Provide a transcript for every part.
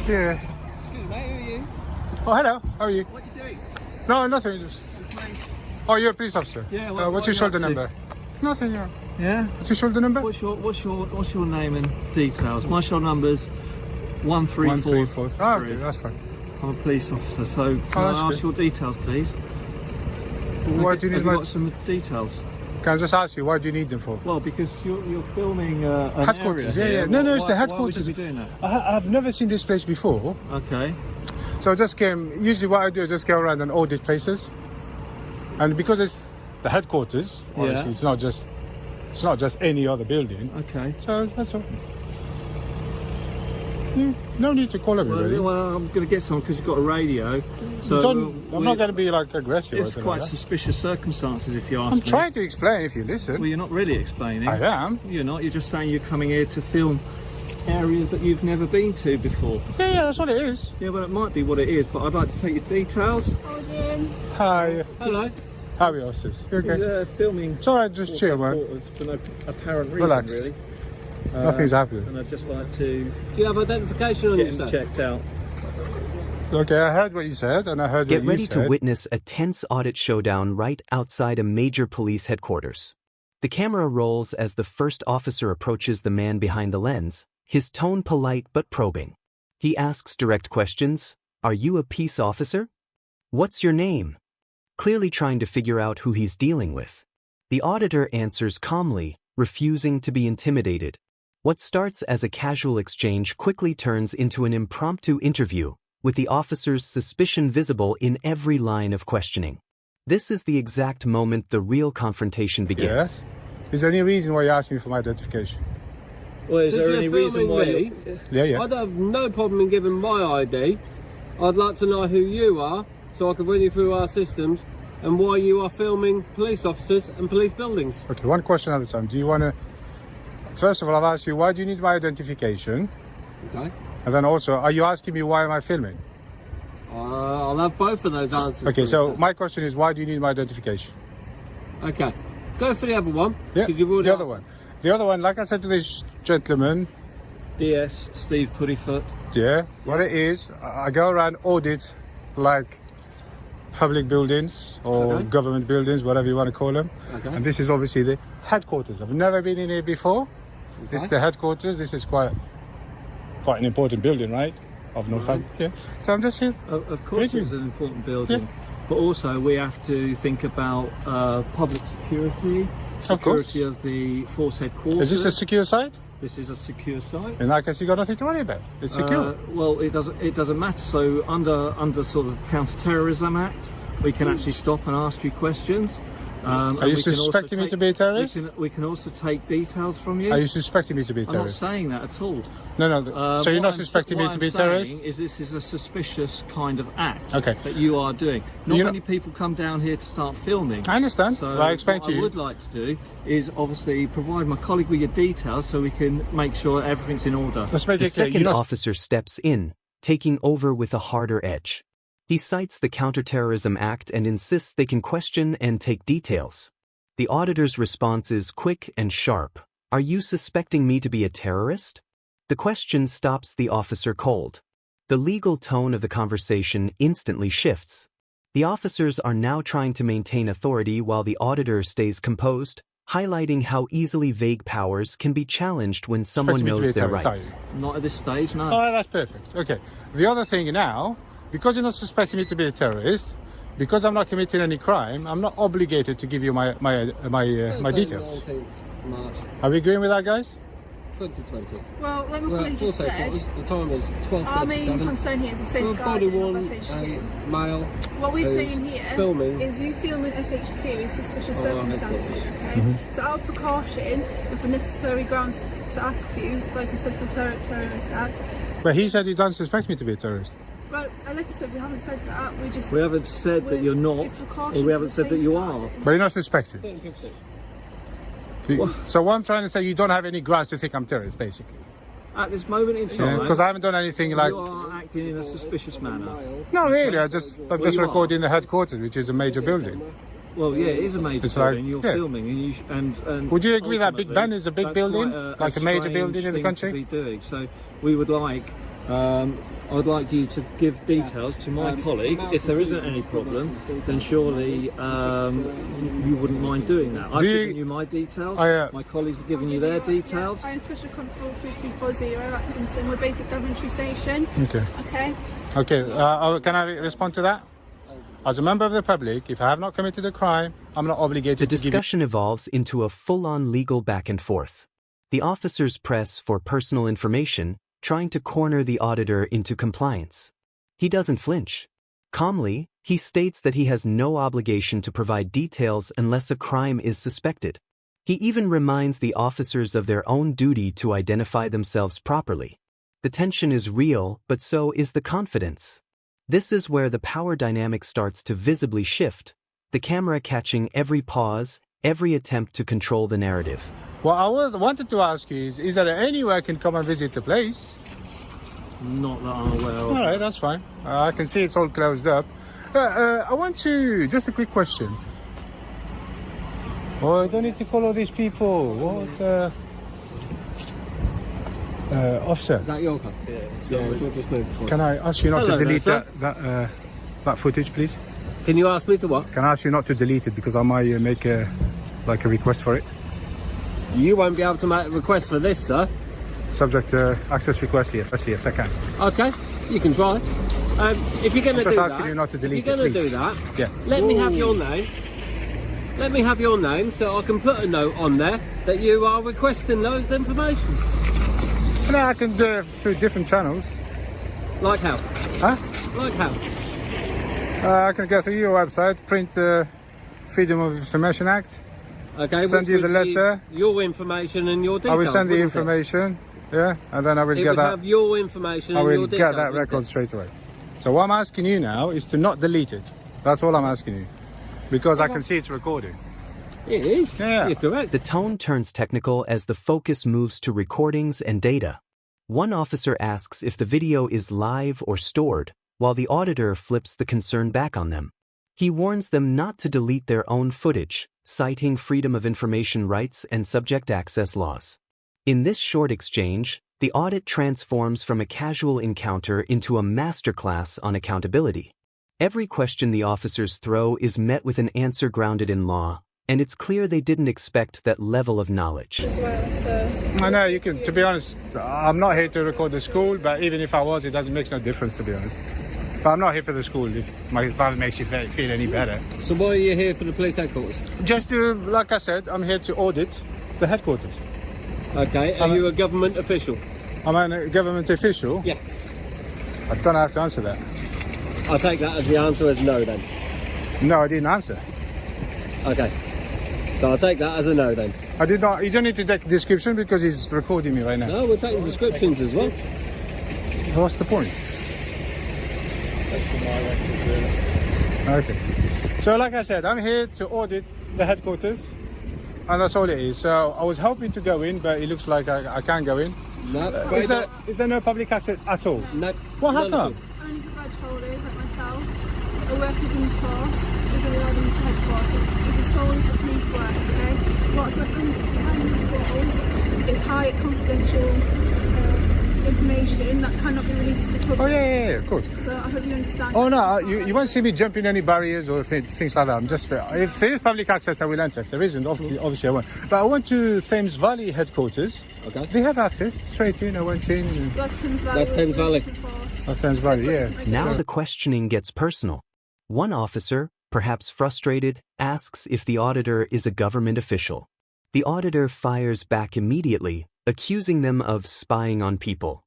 Yeah. Excuse me, who are you? Oh, hello. How are you? What are you doing? No, nothing. Just. Oh, you're a police officer. Yeah. What's your shoulder number? Nothing. Yeah. Yeah. What's your shoulder number? What's your name and details? My shoulder number's 1343. Oh, okay, that's fine. I'm a police officer, so can I ask your details, please? Why do you need Have you got some details? Can I just ask you, why do you need them for? Well, because you're filming an headquarters. area Yeah. here. No, it's the headquarters. Why would you be doing that? I've never seen this place before. Okay. So I just came. Usually, what I do is just go around and audit places. And because it's the headquarters, obviously, Yeah. it's not just any other building. Okay. So that's all. No need to call everybody. Well, I'm going to get someone because you've got a radio. So I'm not going to be like aggressive. It's quite suspicious circumstances, if you ask me. I'm trying to explain if you listen. Well, you're not really explaining. I am. You're not. You're just saying you're coming here to film areas that you've never been to before. Yeah, that's what it is. Yeah, well, it might be what it is, but I'd like to take your details. Hi. Hello. How are you, officers? You okay? Filming. It's alright, just chill, man. For no apparent reason, Relax. really. Nothing's happening. And I'd just like to Do you have identification on get you, him sir? checked out. Okay, I heard what you said, and I heard Get what you ready said. to witness a tense audit showdown right outside a major police headquarters. The camera rolls as the first officer approaches the man behind the lens, his tone polite but probing. He asks direct questions. Are you a peace officer? What's your name? Clearly trying to figure out who he's dealing with. The auditor answers calmly, refusing to be intimidated. What starts as a casual exchange quickly turns into an impromptu interview, with the officer's suspicion visible in every line of questioning. This is the exact moment the real confrontation begins. Yeah? Is there any reason why you're asking me for my identification? Well, is Since there you're any reason why filming me, Yeah. I'd have no problem in giving my ID. I'd like to know who you are, so I can run you through our systems, and why you are filming police officers and police buildings. Okay, one question at a time. Do you want to... First of all, I've asked you, why do you need my identification? Okay. And then also, are you asking me why am I filming? I'll have both of those answers. Okay, please, so sir. my question is, why do you need my identification? Okay. Go for the other one. Yeah, 'cause you've already the other one. The other one, like I said to this gentleman, DS Steve Puttyfoot. yeah, what it is, I go around audit like public buildings or Okay. government buildings, whatever you want to call them. Okay. And this is obviously the headquarters. I've never been in here before. This is the headquarters. This is quite an important building, right? Of Northampton. Yeah. So I'm just here. Of course, Thank it's you. an important building, Yeah. but also we have to think about public security, Of course. security of the force headquarters. Is this a secure site? This is a secure site. In that case, you got nothing to worry about. It's secure. Well, it doesn't matter. So under sort of Counter-Terrorism Act, we can actually stop and ask you questions. Are you suspecting me to be a terrorist? We can also take details from you. Are you suspecting me to be a I'm not terrorist? saying that at all. No. So you're What not I'm- suspecting me what to be a I'm terrorist? saying is this is a suspicious kind of act Okay. that you are doing. Not You're not- many people come down here to start filming. I understand. So Well, I explained what to I you. would like to do is obviously provide my colleague with your details so we can make sure everything's in order. Let's make The it clear. second You're not officer steps in, taking over with a harder edge. He cites the Counterterrorism Act and insists they can question and take details. The auditor's response is quick and sharp. Are you suspecting me to be a terrorist? The question stops the officer cold. The legal tone of the conversation instantly shifts. The officers are now trying to maintain authority while the auditor stays composed, highlighting how easily vague powers can be challenged when someone expecting me to be knows a their terrorist, rights. Not at this stage, no. All right, that's perfect. Okay. The other thing now, because you're not suspecting me to be a terrorist, because I'm not committing any crime, I'm not obligated to give you my details. 19th March Are we agreeing with that, guys? 2020. Well, like my We're at colleague Force just said, Headquarters. The time is our main 12:37. concern here is the We're body safeguarding worn of FHQ. male. What we're who's saying here filming. is you filming FHQ in suspicious Oh, circumstances, okay? Mm-hmm. So out of precaution, and for necessary grounds to ask for you, like we said for the Terrorist Act, But he said he doesn't suspect me to be a terrorist. well, like I said, we haven't said that, We haven't said that you're not, It's precaution or we haven't for said that you are. safeguarding. But you're not suspecting. So what I'm trying to say, you don't have any grounds to think I'm terrorist, basically. At this moment in time, Because I haven't done anything like... you are acting in a suspicious manner. No, really. I'm just you are. recording the headquarters, which is a major building. Well, yeah, it is a major It's like- building. You're yeah. filming, and and Would you agree that Big ultimately, Ben is a big that's building? quite Like a major strange building in the thing country? To be doing. So we would like I'd like you to give details to my colleague. If there isn't any problem, then surely you wouldn't mind doing that. I've given you my details. My colleagues have given you their details. I'm Special Constable 340 at Atkinson. We're based at Daventry Station. Okay. Okay. Okay. Can I respond to that? As a member of the public, if I have not committed a crime, I'm not obligated The to give you... discussion evolves into a full-on legal back and forth. The officers press for personal information, trying to corner the auditor into compliance. He doesn't flinch. Calmly, he states that he has no obligation to provide details unless a crime is suspected. He even reminds the officers of their own duty to identify themselves properly. The tension is real, but so is the confidence. This is where the power dynamic starts to visibly shift, the camera catching every pause, every attempt to control the narrative. What I wanted to ask you is there any way I can come and visit the place? Not that I'm aware of. All right, that's fine. I can see it's all closed up. I want to... Just a quick question. Oh, I don't need to call all these people. What? Officer, Is that your car? Yeah, we'll just move forward. can I ask you not Hello to there, delete sir. that footage, please? Can you ask me to what? Can I ask you not to delete it because I might make a request for it? You won't be able to make a request for this, sir. Subject access request, yes, I can. Okay, you can try. If you're going to I'm just do asking that, you not to delete if you're it, going to please. do that, Yeah. let me have your name. Let me have your name so I can put a note on there that you are requesting those information. No, I can do it through different channels. Like how? Huh? Like how? I can go through your website, print the Freedom of Information Act. Okay, Send which you the would be letter. Your information and your details. I will send the wouldn't it? information, yeah, and then I will It get would that. have your information I and will your details. get that wouldn't record it? straight away. So what I'm asking you now is to not delete it. That's all I'm asking you, because I can see it's recording. It is. Yeah. You're correct. The tone turns technical as the focus moves to recordings and data. One officer asks if the video is live or stored, while the auditor flips the concern back on them. He warns them not to delete their own footage, citing freedom of information rights and subject access laws. In this short exchange, the audit transforms from a casual encounter into a masterclass on accountability. Every question the officers throw is met with an answer grounded in law, and it's clear they didn't expect that level of knowledge. As well, so. I know you can. To be honest, I'm not here to record the school, but even if I was, it doesn't make no difference. To be honest, but I'm not here for the school. If that makes you feel any better. So why are you here for the police headquarters? Just to, like I said, I'm here to audit the headquarters. Okay, are you a government official? I'm a government official. Yeah. I don't have to answer that. I'll take that as the answer is no then. No, I didn't answer. Okay. So I'll take that as a no then. I did not. You don't need to take description because he's recording me right now. No, we're taking descriptions as well. So what's the point? Okay. So like I said, I'm here to audit the headquarters, and that's all it is. So I was hoping to go in, but it looks like I can't go in. No. Is there no public access at all? No. What none at all. happened? Only for badge holders like myself, the workers in the source, is allowed in the headquarters. This is solely for police work, okay? What's behind these walls is high confidential information that cannot be released to the public. Oh yeah, of course. So I hope you understand. Oh no, you won't see me jumping any barriers or things like that. I'm just if there is public access, I will enter. If there isn't, obviously I won't. But I went to Thames Valley headquarters. Okay. They have access straight in. I went in. That's Thames Valley. That's Thames Valley. Oh, Thames Valley, yeah. Now the questioning gets personal. One officer, perhaps frustrated, asks if the auditor is a government official. The auditor fires back immediately, accusing them of spying on people.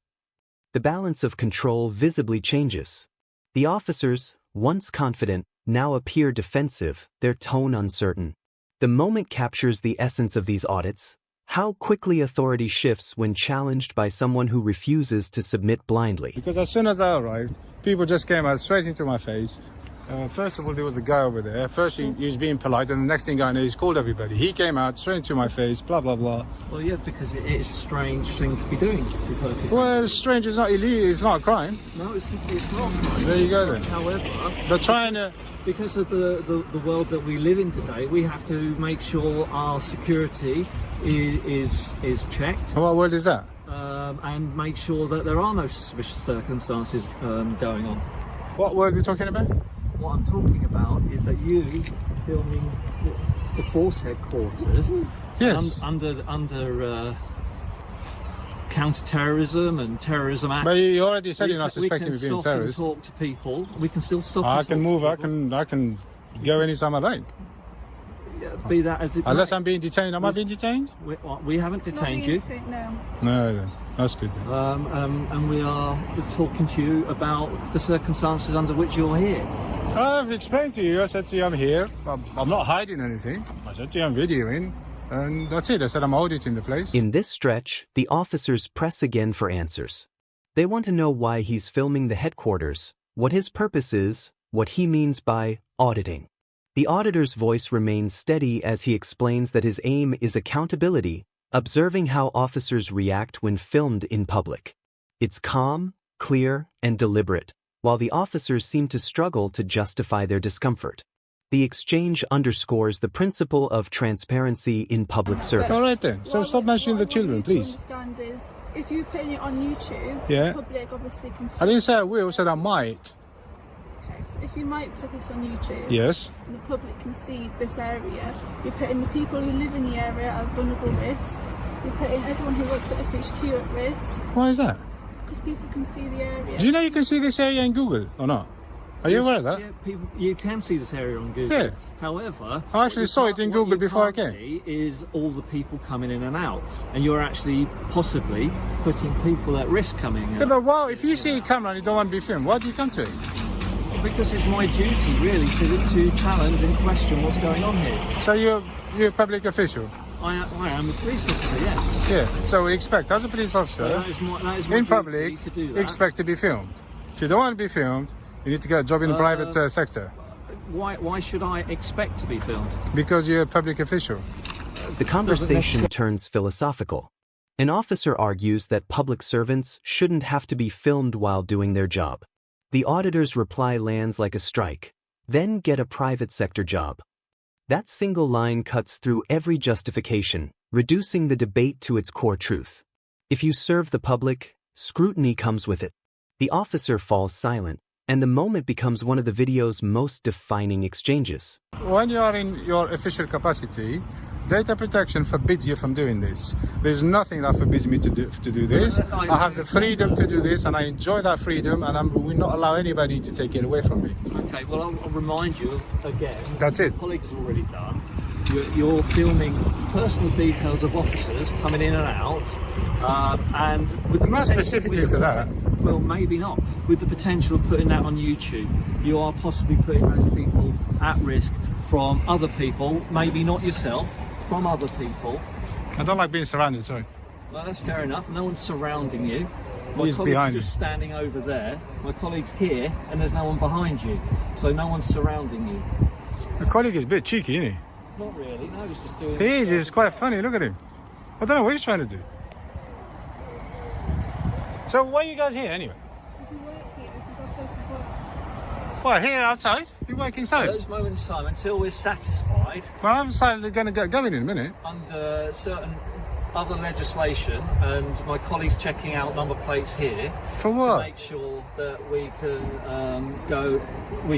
The balance of control visibly changes. The officers, once confident, now appear defensive, their tone uncertain. The moment captures the essence of these audits: how quickly authority shifts when challenged by someone who refuses to submit blindly. Because as soon as I arrived, people just came out straight into my face. First of all, there was a guy over there. First, he was being polite, and the next thing I know, he's called everybody. He came out straight into my face, blah, blah, blah. Well, yeah, because it is a strange thing to be doing. Well, strange is not illegal, it's not a crime. No, it's not. There you go then. However, They're trying to... because of the world that we live in today, we have to make sure our security is checked. What word is that? and make sure that there are no suspicious circumstances going on. What were we talking about? What I'm talking about is that you filming the force headquarters, yes, under counter-terrorism and terrorism act. But you already said you're not suspecting me of being a terrorist. We can stop and talk to people. We can still stop. I can move. I can go anytime I like. Be that as it Unless may. I'm being detained. Am I being detained? We haven't detained you. No. No, then. That's good. Then. And we are talking to you about the circumstances under which you're here. I've explained to you. I said to you, I'm here. I'm not hiding anything. I said to you, I'm videoing. And that's it. I said I'm auditing the place. In this stretch, the officers press again for answers. They want to know why he's filming the headquarters, what his purpose is, what he means by auditing. The auditor's voice remains steady as he explains that his aim is accountability, observing how officers react when filmed in public. It's calm, clear, and deliberate, while the officers seem to struggle to justify their discomfort. The exchange underscores the principle of transparency in public service. All right then. So stop mentioning the children, please. Understand is, if you put it on YouTube, Yeah. the public obviously can see. I didn't say I will. I said I might. Okay, so if you might put this on YouTube, Yes. the public can see this area. You're putting the people who live in the area at vulnerable risk. You're putting everyone who works at FHQ at risk. Why is that? Because people can see the area. Do you know you can see this area in Google or not? Are you aware of that? Yeah, people, you can see this area on Google. Yeah. However, I actually saw it in Google before I came. What you can't see is all the people coming in and out, and you're actually possibly putting people at risk coming in. Yeah, but wow, if you see a camera and you don't want to be filmed, why do you come to it? Because it's my duty, really, to challenge and question what's going on here. So you're a public official? I am a police officer, yes. Yeah. So we expect, as a police officer, That is my in duty public, to do that. expect to be filmed. If you don't want to be filmed, you need to get a job in the private sector. Why should I expect to be filmed? Because you're a public official. The conversation turns philosophical. An officer argues that public servants shouldn't have to be filmed while doing their job. The auditor's reply lands like a strike. Then get a private sector job. That single line cuts through every justification, reducing the debate to its core truth. If you serve the public, scrutiny comes with it. The officer falls silent, and the moment becomes one of the video's most defining exchanges. When you are in your official capacity, data protection forbids you from doing this. There's nothing that forbids me to do this. I have the freedom to do this, and I enjoy that freedom, and I will not allow anybody to take it away from me. Okay, well, I'll remind you again. That's it. My colleague has already done. You're filming personal details of officers coming in and out, and with the Not specifically for that. Well, maybe not. With the potential of putting that on YouTube, you are possibly putting those people at risk from other people, maybe not yourself, from other people. I don't like being surrounded, sorry. Well, that's fair enough. No one's surrounding you. My He's colleague's behind just standing over there. My colleague's here, and there's no one behind you, so no one's surrounding you. The colleague is a bit cheeky, isn't he? Not really. No, he's just doing. He is. It's quite funny. Look at him. I don't know what he's trying to do. So why are you guys here anyway? Does he work here? This is our place of work. Well, here outside. You work At inside. those moments in time, until we're satisfied Well, I'm silently going to get going in a minute. under certain other legislation, and my colleague's checking out number plates here For to what? make sure that we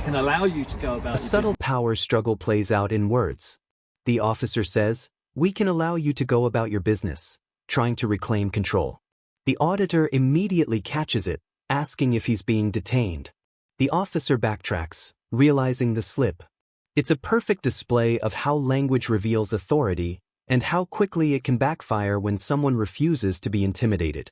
can allow you to go about. A subtle power struggle plays out in words. The officer says, "We can allow you to go about your business," trying to reclaim control. The auditor immediately catches it, asking if he's being detained. The officer backtracks, realizing the slip. It's a perfect display of how language reveals authority and how quickly it can backfire when someone refuses to be intimidated.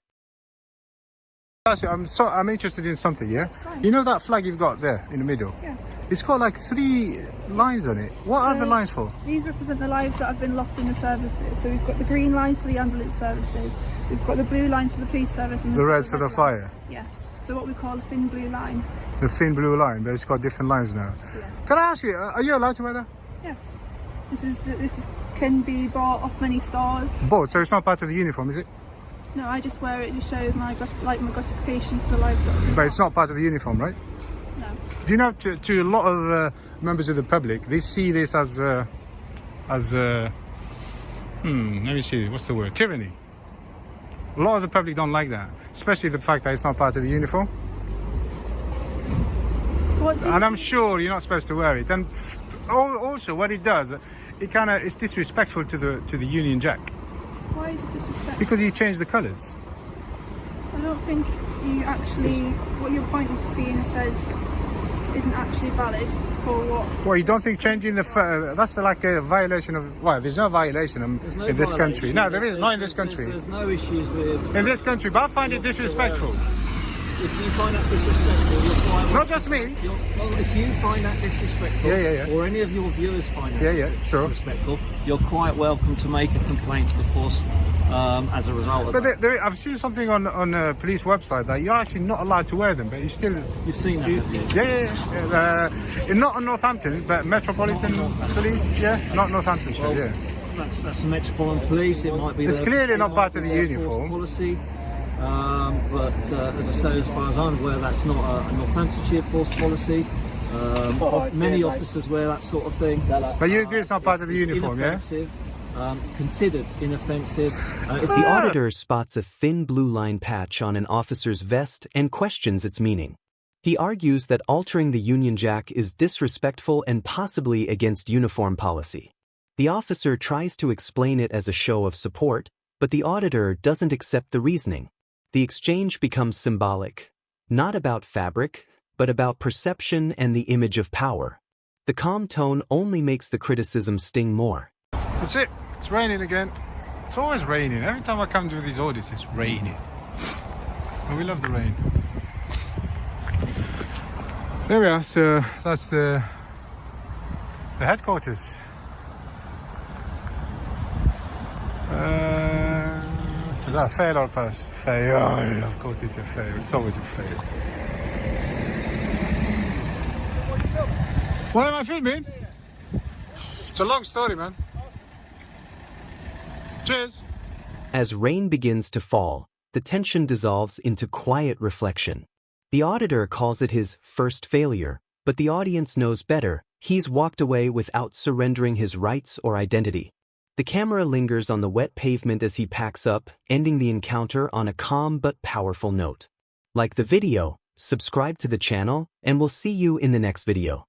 I'm interested in something, yeah? You know that flag you've got there in the middle? Yeah. It's got like 3 lines on it. What are the lines for? These represent the lives that have been lost in the services. So we've got the green line for the ambulance services, we've got the blue line for the police service, and The red for the line. fire. Yes. So what we call a thin blue line. The thin blue line, but it's got different lines now. Yeah. Can I ask you, are you allowed to wear that? Yes. This can be bought off many stores. Both, so it's not part of the uniform, is it? No, I just wear it to show my gratification for the lives that have been But it's not part of the uniform, right? No. Do you know, to a lot of members of the public, they see this as let me see, what's the word? Tyranny. A lot of the public don't like that, especially the fact that it's not part of the uniform. And I'm sure you're not supposed to wear it. And also, what it does, it's disrespectful to the Union Jack. Why is it disrespectful? Because you change the colours. I don't think what your point is being said isn't actually valid for what. Well, you don't think changing that's like a violation of. Well, there's no violation in this country. No, there is not in this country. There's no issues with. In this country, but I find it disrespectful. If you find that disrespectful, you're quite welcome. Not just me. Well, if you find that disrespectful, or any of your viewers find that disrespectful, you're quite welcome to make a complaint to the force as a result of that. But I've seen something on a police website that you're actually not allowed to wear them, but you've seen that, haven't you? Not on Northampton, but Metropolitan Police, not Northamptonshire, That's the Metropolitan Police. It might be. It's clearly not part of the uniform policy. But as I say, as far as I'm aware, that's not a Northamptonshire force policy. Many officers wear that sort of thing. But you agree it's not part of the uniform, considered inoffensive. The auditor spots a thin blue line patch on an officer's vest and questions its meaning. He argues that altering the Union Jack is disrespectful and possibly against uniform policy. The officer tries to explain it as a show of support, but the auditor doesn't accept the reasoning. The exchange becomes symbolic, not about fabric, but about perception and the image of power. The calm tone only makes the criticism sting more. That's it. It's raining again. It's always raining. Every time I come to these audits, it's raining. And we love the rain. There we are. So that's the headquarters. Is that a fail or a pass? Fail. Oh, of course it's a fail. It's always a fail. What am I filming? It's a long story, man. Cheers. As rain begins to fall, the tension dissolves into quiet reflection. The auditor calls it his first failure, but the audience knows better. He's walked away without surrendering his rights or identity. The camera lingers on the wet pavement as he packs up, ending the encounter on a calm but powerful note. Like the video, subscribe to the channel, and we'll see you in the next video.